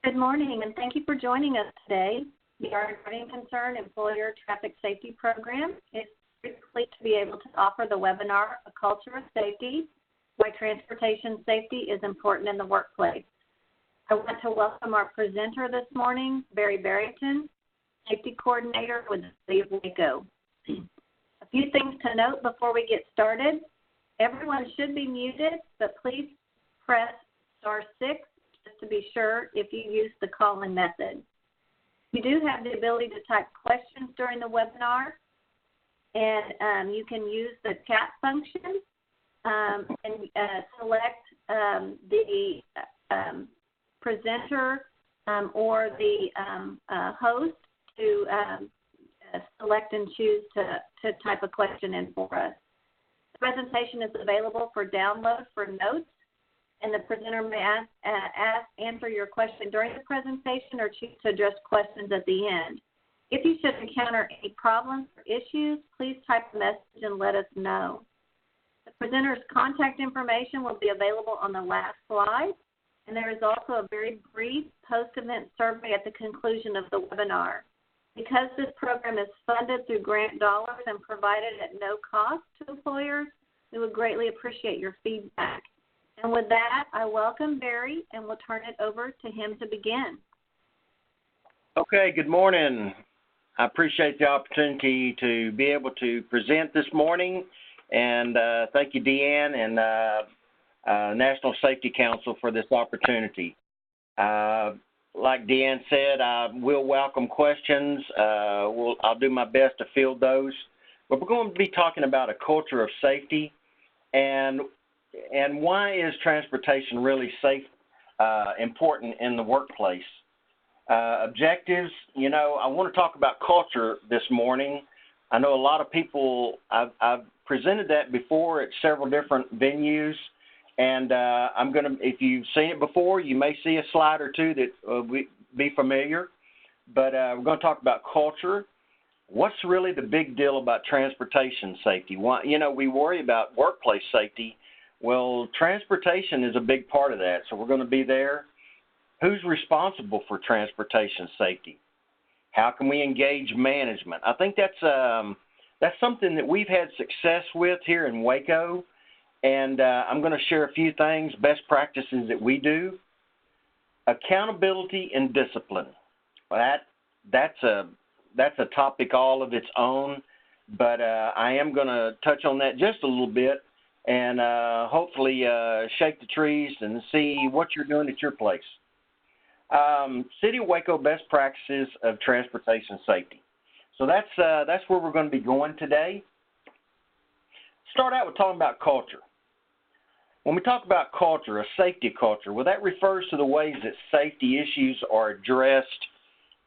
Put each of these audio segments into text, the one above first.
Good morning, and thank you for joining us today. The Guardian Concern Employer Traffic Safety Program is very pleased to be able to offer the webinar, A Culture of Safety, Why Transportation Safety is Important in the Workplace. I want to welcome our presenter this morning, Bairrington, Safety Coordinator with the City of Waco. A few things to note before we get started. Everyone should be muted, but please press *6 just to be sure if you use the call-in method. You do have the ability to type questions during the webinar, and you can use the chat function and select the presenter or the host to select and choose to type a question in for us. The presentation is available for download for notes, and the presenter may answer your question during the presentation or choose to address questions at the end. If you should encounter any problems or issues, please type a message and let us know. The presenter's contact information will be available on the last slide, and there is also a very brief post-event survey at the conclusion of the webinar. Because this program is funded through grant dollars and provided at no cost to employers, we would greatly appreciate your feedback. And with that, I welcome Barry, and we'll turn it over to him to begin. Okay, good morning. I appreciate the opportunity to be able to present this morning, and thank you, Deanne, and National Safety Council for this opportunity. Like Deanne said, I will welcome questions. I'll do my best to field those. But we're going to be talking about a culture of safety, and why is transportation really important in the workplace? Objectives, I want to talk about culture this morning. I know a lot of people, I've presented that before at several different venues, and I'm going to, if you've seen it before, you may see a slide or two that will be familiar, but we're going to talk about culture. What's really the big deal about transportation safety? Why, we worry about workplace safety. Well, transportation is a big part of that, so we're going to be there. Who's responsible for transportation safety? How can we engage management? I think that's something that we've had success with here in Waco, and I'm going to share a few things, best practices that we do. Accountability and discipline. Well, that's a topic all of its own, but I am going to touch on that just a little bit and hopefully shake the trees and see what you're doing at your place. City of Waco best practices of transportation safety. So that's where we're going to be going today. Start out with talking about culture. When we talk about culture, a safety culture, well, that refers to the ways that safety issues are addressed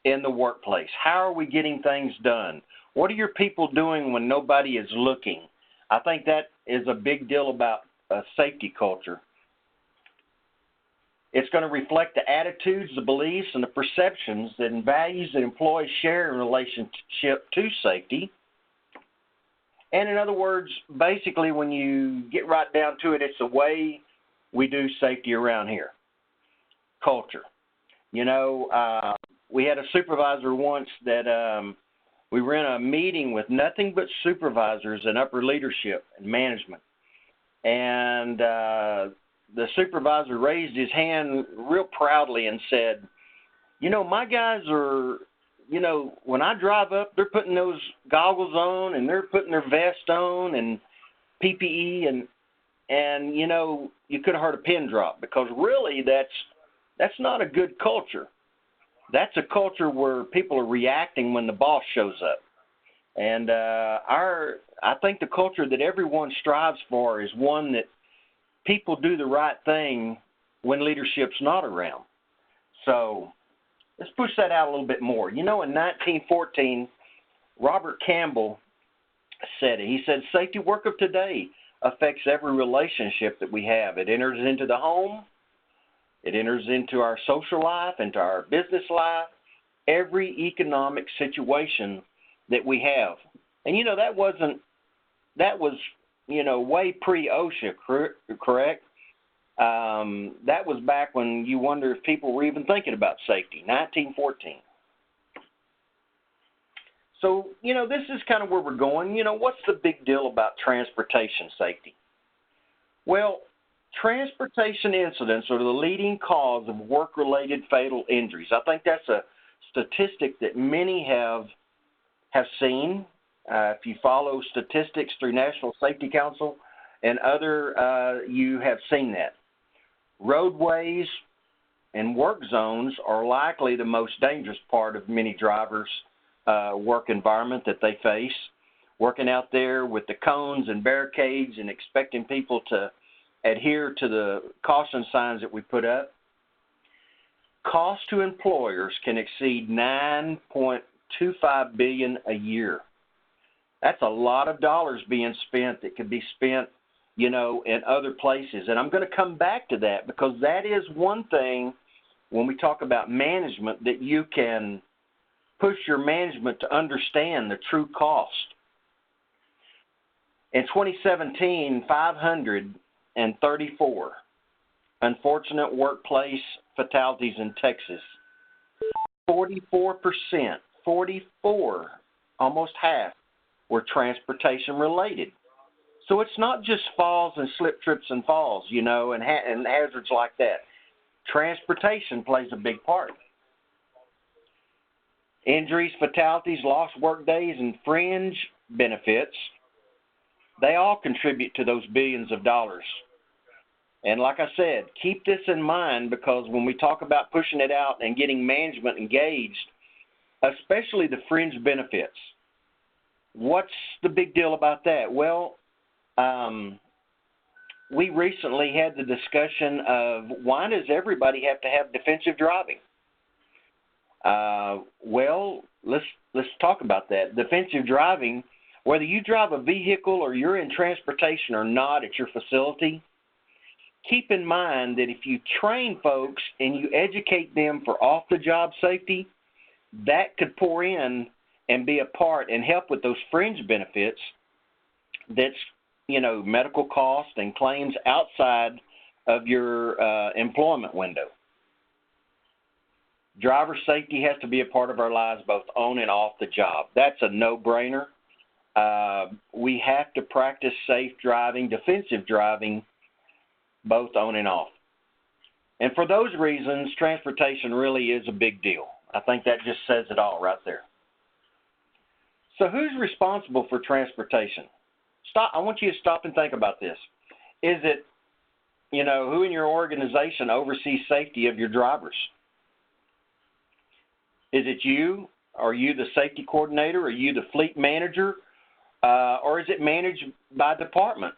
in the workplace. How are we getting things done? What are your people doing when nobody is looking? I think that is a big deal about a safety culture. It's going to reflect the attitudes, the beliefs, and the perceptions and values that employees share in relationship to safety. And in other words, basically when you get right down to it, it's the way we do safety around here. Culture. We had a supervisor once that we were in a meeting with nothing but supervisors and upper leadership and management. And the supervisor raised his hand real proudly and said, my guys are, when I drive up, they're putting those goggles on and they're putting their vest on and PPE and you could have heard a pin drop, because really that's not a good culture. That's a culture where people are reacting when the boss shows up. And I think the culture that everyone strives for is one that people do the right thing when leadership's not around. So let's push that out a little bit more. In 1914, Robert Campbell said it. He said, safety work of today affects every relationship that we have. It enters into the home. It enters into our social life, into our business life, every economic situation that we have. And, that was, way pre-OSHA, correct? That was back when you wonder if people were even thinking about safety, 1914. So, this is kind of where we're going. What's the big deal about transportation safety? Well, transportation incidents are the leading cause of work-related fatal injuries. I think that's a statistic that many have seen. If you follow statistics through National Safety Council and other, you have seen that. Roadways and work zones are likely the most dangerous part of many drivers' work environment that they face. Working out there with the cones and barricades and expecting people to adhere to the caution signs that we put up. Cost to employers can exceed $9.25 billion a year. That's a lot of dollars being spent that could be spent, in other places. And I'm going to come back to that because that is one thing when we talk about management that you can push your management to understand the true cost. In 2017, 534 unfortunate workplace fatalities in Texas. 44%, 44, almost half, were transportation related. So it's not just falls and slip, trips, and falls, and hazards like that. Transportation plays a big part. Injuries, fatalities, lost work days, and fringe benefits, they all contribute to those billions of dollars. And like I said, keep this in mind because when we talk about pushing it out and getting management engaged, especially the fringe benefits, what's the big deal about that? Well, we recently had the discussion of why does everybody have to have defensive driving? Well, let's talk about that. Defensive driving, whether you drive a vehicle or you're in transportation or not at your facility, keep in mind that if you train folks and you educate them for off-the-job safety, that could pour in and be a part and help with those fringe benefits that's, medical costs and claims outside of your employment window. Driver safety has to be a part of our lives both on and off the job. That's a no-brainer. We have to practice safe driving, defensive driving, both on and off. And for those reasons, transportation really is a big deal. I think that just says it all right there. So who's responsible for transportation? I want you to stop and think about this. Is it, who in your organization oversees safety of your drivers? Is it you? Are you the safety coordinator? Are you the fleet manager? Or is it managed by department?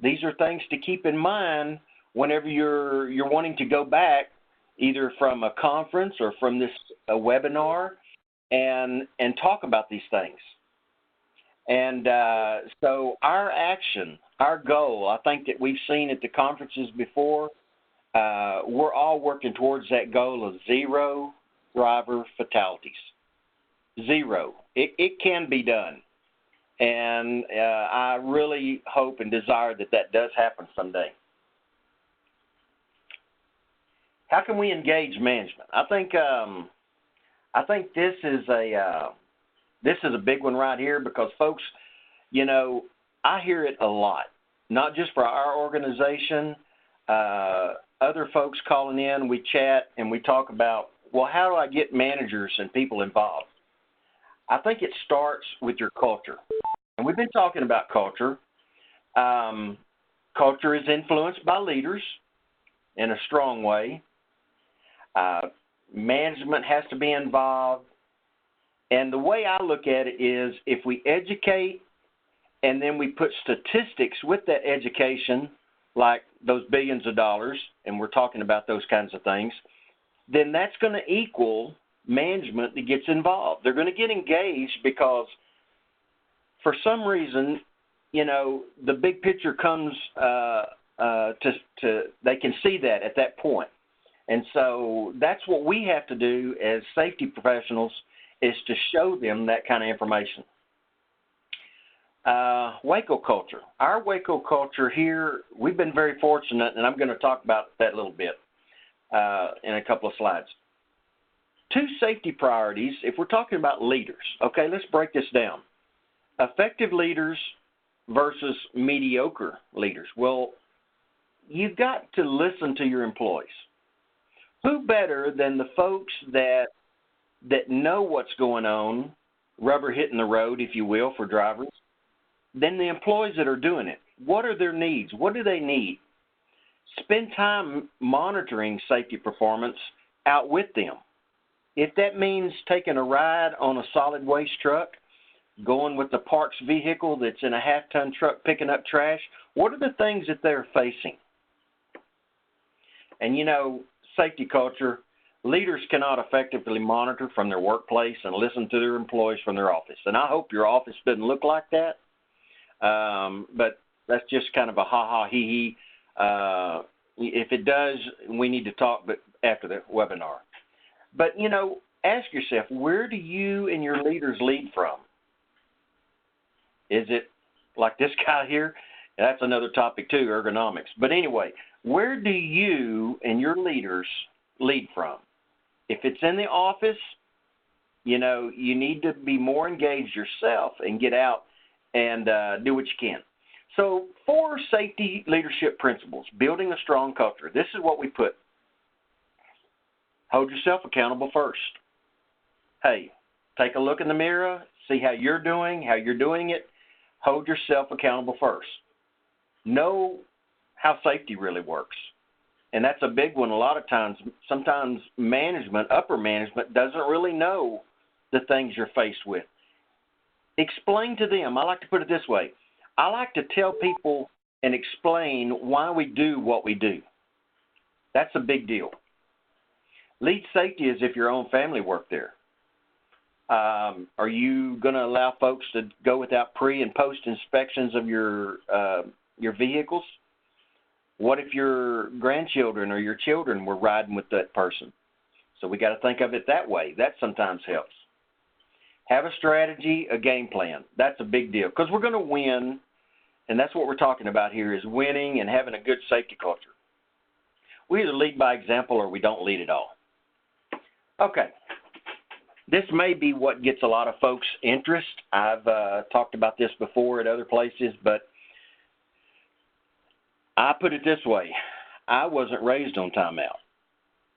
These are things to keep in mind whenever you're wanting to go back either from a conference or from a webinar and talk about these things. And so our action, our goal, I think that we've seen at the conferences before, we're all working towards that goal of zero driver fatalities. Zero. It can be done. And I really hope and desire that does happen someday. How can we engage management? I think this is a big one right here because folks, I hear it a lot, not just for our organization. Other folks calling in, we chat and we talk about, well, how do I get managers and people involved? I think it starts with your culture. And we've been talking about culture. Culture is influenced by leaders in a strong way. Management has to be involved. And the way I look at it is if we educate and then we put statistics with that education, like those billions of dollars, and we're talking about those kinds of things, then that's going to equal management that gets involved. They're going to get engaged because for some reason, the big picture comes they can see that at that point. And so that's what we have to do as safety professionals is to show them that kind of information. Waco culture. Our Waco culture here, we've been very fortunate, and I'm going to talk about that a little bit in a couple of slides. 2 safety priorities, if we're talking about leaders. Okay, let's break this down. Effective leaders versus mediocre leaders. Well, you've got to listen to your employees. Who better than the folks that know what's going on, rubber hitting the road, if you will, for drivers, than the employees that are doing it? What are their needs? What do they need? Spend time monitoring safety performance out with them. If that means taking a ride on a solid waste truck, going with the parks vehicle that's in a half-ton truck picking up trash, what are the things that they're facing? And, you know, safety culture, leaders cannot effectively monitor from their workplace and listen to their employees from their office. And I hope your office doesn't look like that. But that's just kind of a ha-ha, hee-hee. If it does, we need to talk but after the webinar. But, you know, ask yourself, where do you and your leaders lead from? Is it like this guy here? That's another topic too, ergonomics. But anyway, where do you and your leaders lead from? If it's in the office, you know, you need to be more engaged yourself and get out and do what you can. So 4 safety leadership principles, building a strong culture. This is what we put. Hold yourself accountable first. Hey, take a look in the mirror, see how you're doing it. Hold yourself accountable first. Know how safety really works. And that's a big one a lot of times. Sometimes management, upper management, doesn't really know the things you're faced with. Explain to them. I like to put it this way. I like to tell people and explain why we do what we do. That's a big deal. Lead safety as if your own family worked there. Are you going to allow folks to go without pre- and post-inspections of your vehicles? What if your grandchildren or your children were riding with that person? So we got to think of it that way. That sometimes helps. Have a strategy, a game plan. That's a big deal because we're going to win, and that's what we're talking about here is winning and having a good safety culture. We either lead by example or we don't lead at all. Okay. This may be what gets a lot of folks' interest. I've talked about this before at other places, but I put it this way. I wasn't raised on timeout.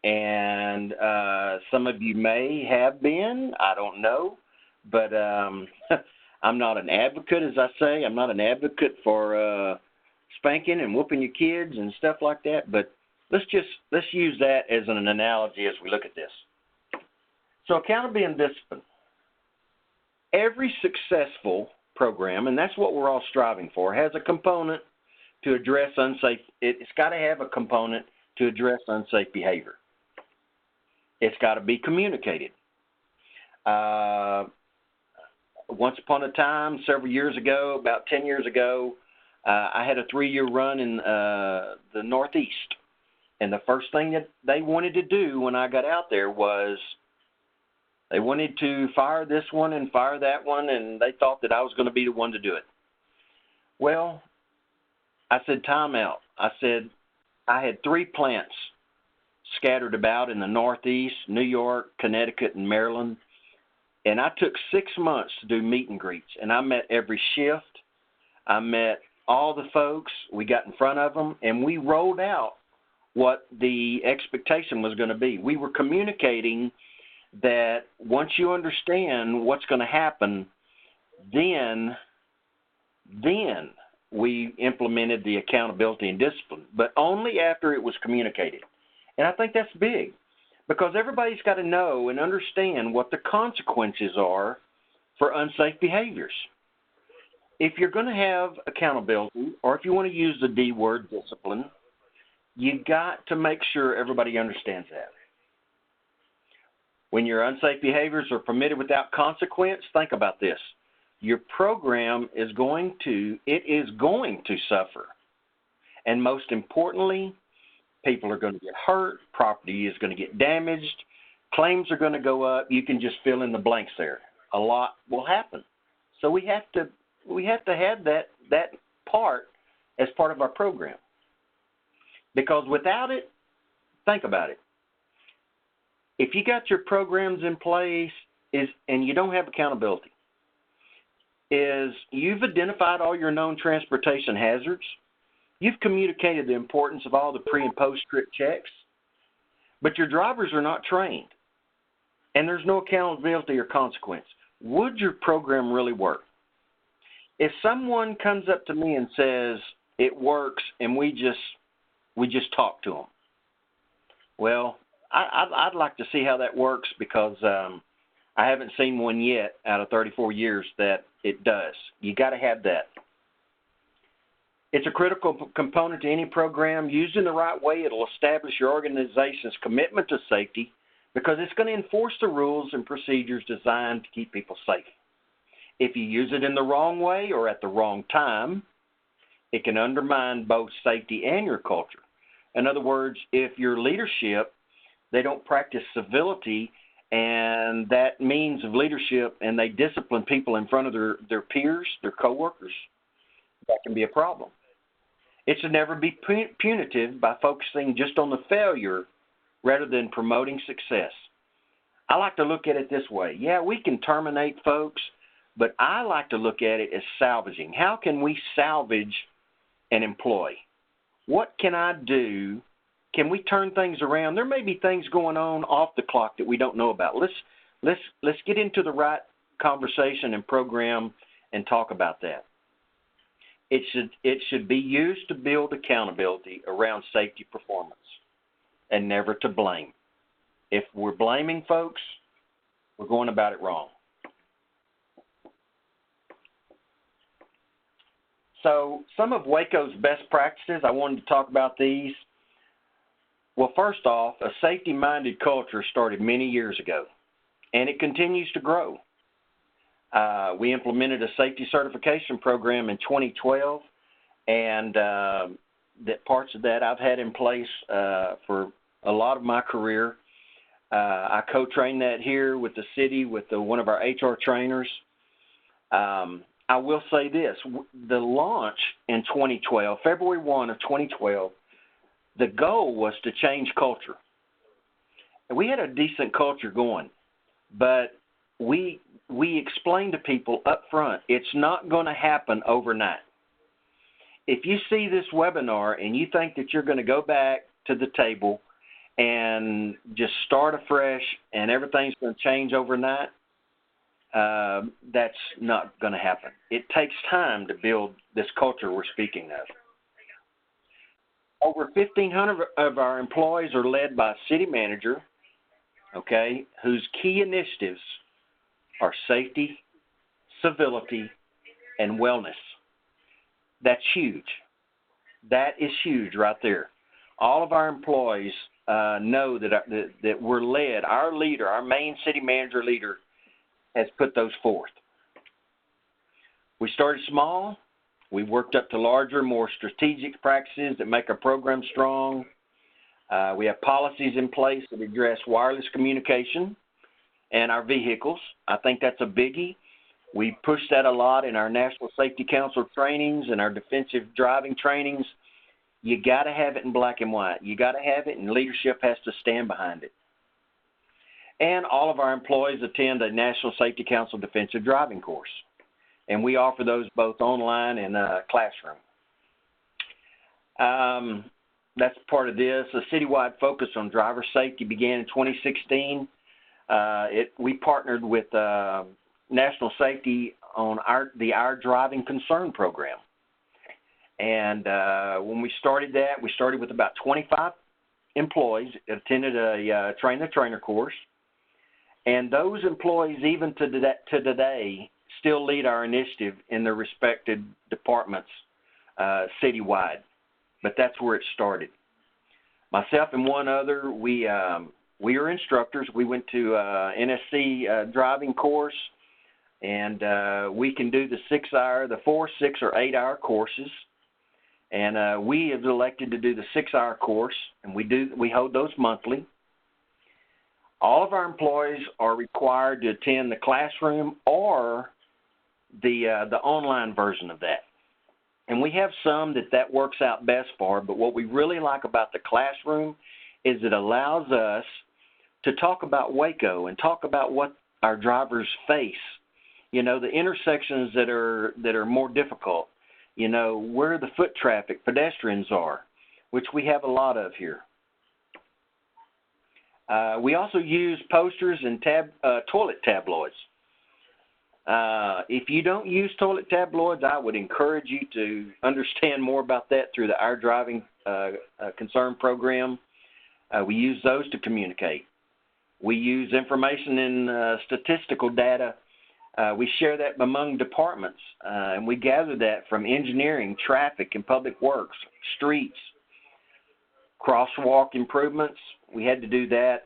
And some of you may have been. I don't know. But I'm not an advocate, as I say. I'm not an advocate for spanking and whooping your kids and stuff like that. But let's use that as an analogy as we look at this. So accountability and discipline. Every successful program, and that's what we're all striving for, has a component to address unsafe. It's got to have a component to address unsafe behavior. It's got to be communicated. Once upon a time, several years ago, about 10 years ago, I had a 3-year run in the Northeast. And the first thing that they wanted to do when I got out there was they wanted to fire this one and fire that one, and they thought that I was going to be the one to do it. Well, I said, time out. I said, I had 3 plants scattered about in the Northeast, New York, Connecticut, and Maryland. And I took 6 months to do meet and greets. And I met every shift. I met all the folks. We got in front of them, and we rolled out what the expectation was going to be. We were communicating that once you understand what's going to happen, then we implemented the accountability and discipline, but only after it was communicated. And I think that's big because everybody's got to know and understand what the consequences are for unsafe behaviors. If you're going to have accountability, or if you want to use the D word, discipline, you got to make sure everybody understands that. When your unsafe behaviors are permitted without consequence, think about this. Your program is going to suffer. And most importantly, people are going to get hurt, property is going to get damaged, claims are going to go up. You can just fill in the blanks there. A lot will happen. So we have we have to have that part as part of our program. Because without it, think about it. If you got your programs in place and you don't have accountability, you've identified all your known transportation hazards, you've communicated the importance of all the pre- and post-trip checks, but your drivers are not trained, and there's no accountability or consequence. Would your program really work? If someone comes up to me and says it works and we just talk to them, well, I'd like to see how that works because I haven't seen one yet out of 34 years that it does. You got to have that. It's a critical component to any program. Used in the right way, it'll establish your organization's commitment to safety because it's going to enforce the rules and procedures designed to keep people safe. If you use it in the wrong way or at the wrong time, it can undermine both safety and your culture. In other words, if your leadership, they don't practice civility and that means of leadership and they discipline people in front of their peers, their coworkers, that can be a problem. It should never be punitive by focusing just on the failure rather than promoting success. I like to look at it this way. Yeah, we can terminate folks, but I like to look at it as salvaging. How can we salvage an employee? What can I do? Can we turn things around? There may be things going on off the clock that we don't know about. Let's get into the right conversation and program and talk about that. It should be used to build accountability around safety performance and never to blame. If we're blaming folks, we're going about it wrong. So some of Waco's best practices, I wanted to talk about these. Well, first off, a safety-minded culture started many years ago, and it continues to grow. We implemented a safety certification program in 2012, and that parts of that I've had in place for a lot of my career. I co-trained that here with the city with one of our HR trainers. I will say this, the launch in 2012, February 1 of 2012, the goal was to change culture. And we had a decent culture going, but we explained to people up front, it's not going to happen overnight. If you see this webinar and you think that you're going to go back to the table and just start afresh and everything's going to change overnight, that's not going to happen. It takes time to build this culture we're speaking of. Over 1,500 of our employees are led by a city manager, okay, whose key initiatives are safety, civility, and wellness. That's huge. That is huge right there. All of our employees know that we're led. Our leader, our main city manager leader, has put those forth. We started small. We worked up to larger, more strategic practices that make our program strong. We have policies in place that address wireless communication and our vehicles. I think that's a biggie. We push that a lot in our National Safety Council trainings and our defensive driving trainings. You got to have it in black and white. You got to have it, and leadership has to stand behind it. And all of our employees attend a National Safety Council defensive driving course. And we offer those both online and classroom. That's part of this. A citywide focus on driver safety began in 2016. We partnered with National Safety on the Our Driving Concern program. And when we started that, we started with about 25 employees that attended a train-the-trainer course. And those employees, even to today, still lead our initiative in their respected departments citywide. But that's where it started. Myself and one other, we are instructors. We went to NSC driving course, and we can do the 6-hour, the 4, 6, or 8-hour courses. And we have elected to do the 6-hour course, and we hold those monthly. All of our employees are required to attend the classroom or the online version of that. And we have some that works out best for, but what we really like about the classroom is it allows us to talk about Waco and talk about what our drivers face. You know, the intersections that are more difficult. You know, where the foot traffic, pedestrians are, which we have a lot of here. We also use posters and toilet tabloids. If you don't use toilet tabloids, I would encourage you to understand more about that through the Our Driving Concern program. We use those to communicate. We use information and statistical data. We share that among departments, and we gather that from engineering, traffic, and public works, streets, crosswalk improvements. We had to do that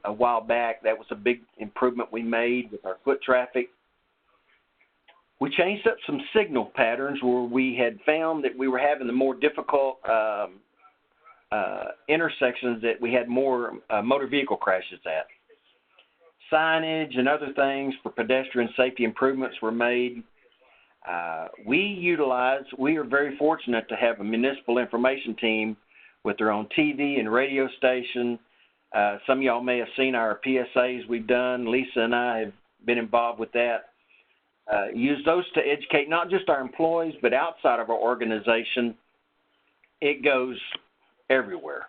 a while back. That was a big improvement we made with our foot traffic. We changed up some signal patterns where we had found that we were having the more difficult intersections that we had more motor vehicle crashes at. Signage and other things for pedestrian safety improvements were made. We are very fortunate to have a municipal information team with their own TV and radio station. Some of y'all may have seen our PSAs we've done. Lisa and I have been involved with that. Use those to educate not just our employees, but outside of our organization. It goes everywhere.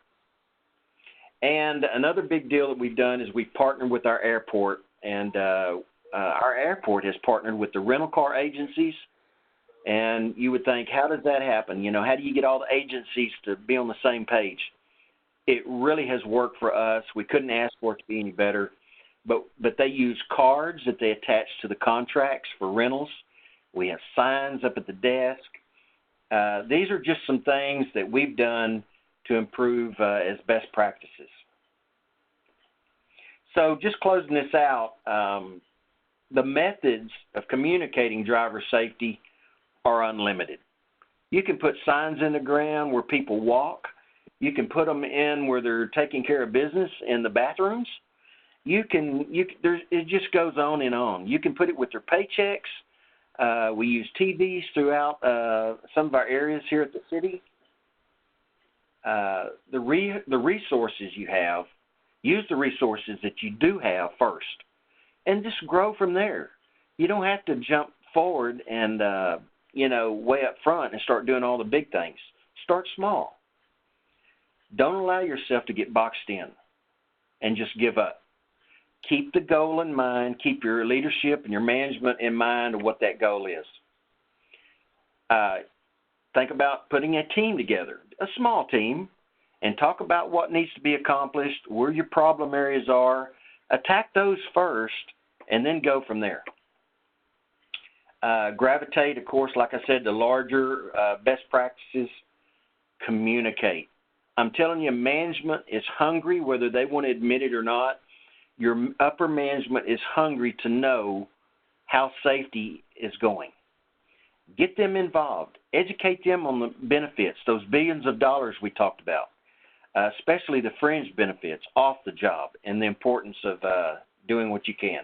And another big deal that we've done is we've partnered with our airport, and our airport has partnered with the rental car agencies. And you would think, how does that happen? You know, how do you get all the agencies to be on the same page? It really has worked for us. We couldn't ask for it to be any better. But they use cards that they attach to the contracts for rentals. We have signs up at the desk. These are just some things that we've done to improve as best practices. So just closing this out, the methods of communicating driver safety are unlimited. You can put signs in the ground where people walk. You can put them in where they're taking care of business in the bathrooms. It just goes on and on. You can put it with their paychecks. We use TVs throughout some of our areas here at the city. The resources you have, use the resources that you do have first, and just grow from there. You don't have to jump forward and way up front and start doing all the big things. Start small. Don't allow yourself to get boxed in and just give up. Keep the goal in mind. Keep your leadership and your management in mind of what that goal is. Think about putting a team together, a small team, and talk about what needs to be accomplished, where your problem areas are. Attack those first, and then go from there. Gravitate, of course, like I said, to larger best practices. Communicate. I'm telling you, management is hungry, whether they want to admit it or not. Your upper management is hungry to know how safety is going. Get them involved. Educate them on the benefits, those billions of dollars we talked about, especially the fringe benefits off the job and the importance of doing what you can.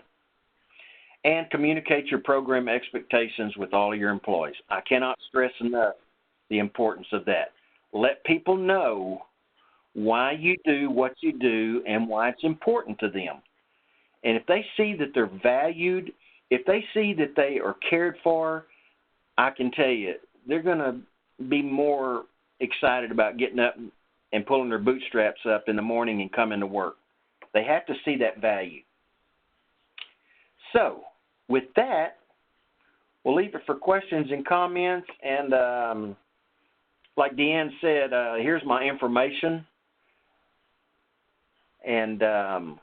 And communicate your program expectations with all of your employees. I cannot stress enough the importance of that. Let people know why you do what you do and why it's important to them. And if they see that they're valued, if they see that they are cared for, I can tell you, they're going to be more excited about getting up and pulling their bootstraps up in the morning and coming to work. They have to see that value. So, with that, we'll leave it for questions and comments. And like Deanne said, here's my information. And I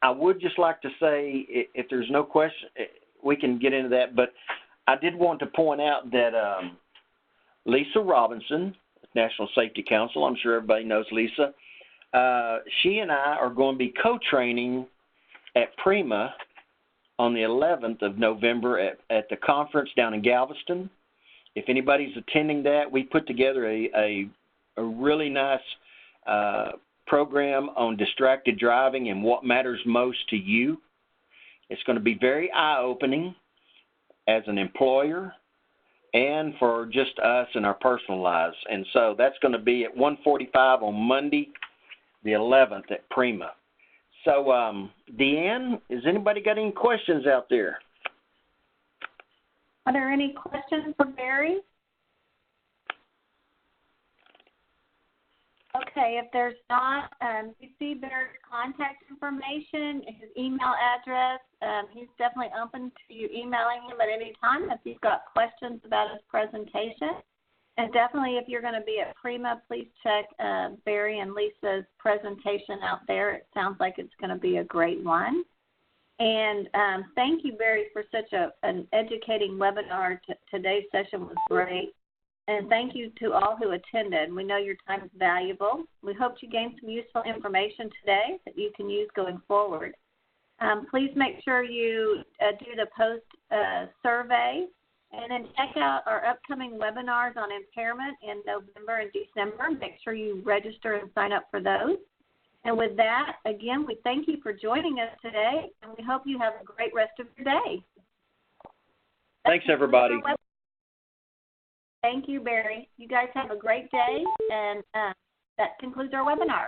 would just like to say, if there's no question, we can get into that. But I did want to point out that Lisa Robinson, National Safety Council, I'm sure everybody knows Lisa, she and I are going to be co-training at Prima on the 11th of November at the conference down in Galveston. If anybody's attending that, we put together a really nice program on distracted driving and what matters most to you. It's going to be very eye-opening. as an employer and for just us in our personal lives. And so that's going to be at 1:45 on Monday, the 11th at Prima. So, Deanne, has anybody got any questions out there? Are there any questions for Barry? Okay, if there's not, you see Barry's contact information, his email address. He's definitely open to you emailing him at any time if you've got questions about his presentation. And definitely if you're going to be at Prima, please check Barry and Lisa's presentation out there. It sounds like it's going to be a great one. And thank you, Barry, for such an educating webinar. Today's session was great. And thank you to all who attended. We know your time is valuable. We hope you gained some useful information today that you can use going forward. Please make sure you do the post survey, and then check out our upcoming webinars on impairment in November and December. Make sure you register and sign up for those. And with that, again, we thank you for joining us today, and we hope you have a great rest of your day. Thanks, everybody. Thank you, Barry. You guys have a great day, and that concludes our webinar.